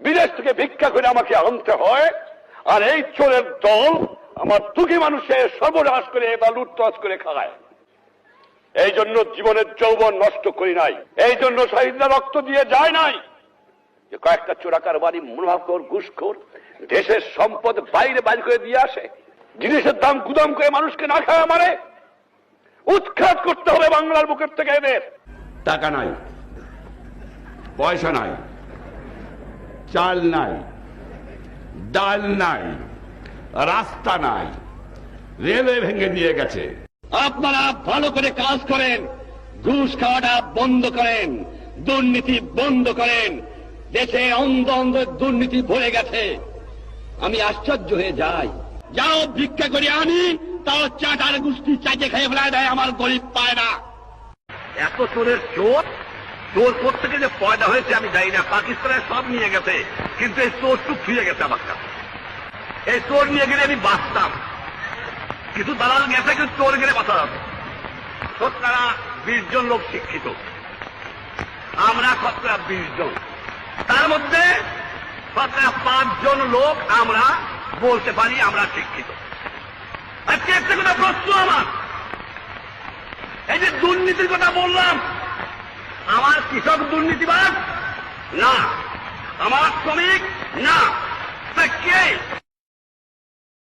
বিদেশ থেকে ভিক্ষা করে আমাকে আনতে হয়, আর এই চোরের দল আমার দুঃখী মানুষের সর্বনাশ করে বা লুটতরাজ করে খায়। এই জন্য জীবনের যৌবন নষ্ট করি নাই, এই জন্য শহীদরা রক্ত দিয়ে যায় নাই যে কয়েকটা চোরাকার বাড়ি মুনাফাখোর ঘুষখোর দেশের সম্পদ বাইরে বাইরে করে দিয়ে আসে, জিনিসের দাম গুদাম করে মানুষকে না খায় মারে। উৎখাত করতে হবে বাংলার বুকের থেকে এদের। টাকা নাই, পয়সা নাই, চাল নাই, ডাল নাই, রাস্তা নাই, রেলওয়ে ভেঙে দিয়ে গেছে। আপনারা ভালো করে কাজ করেন, ঘুষ খাওয়াটা বন্ধ করেন, দুর্নীতি বন্ধ করেন। দেশে অন্ধ অন্ধ দুর্নীতি ভরে গেছে। আমি আশ্চর্য হয়ে যাই, যাও ভিক্ষা করে আনি, তাও চাটার গোষ্ঠী চাইতে খেয়ে ফেলায় দেয়, আমার গরিব পায় না। এত চোরের চোর, চোর কোথেকে যে পয়দা হয়েছে আমি জানি না। পাকিস্তানের সব নিয়ে গেছে, কিন্তু এই চোরটুক ফিরে গেছে আমার কাছে। এই চোর নিয়ে গেলে আমি বাঁচতাম, কিছু দালাল গেছে, কিন্তু চোর গেলে বাঁচা যাবে। শতকরা 20 জন লোক শিক্ষিত, আমরা শতকরা 20 জন, তার মধ্যে শতকরা 5 জন লোক আমরা বলতে পারি আমরা শিক্ষিত। আজকে একটা কথা প্রশ্ন আমার, এই যে দুর্নীতির কথা বললাম, আমার কৃষক দুর্নীতিবাজ না, আমার শ্রমিক না, তা কে?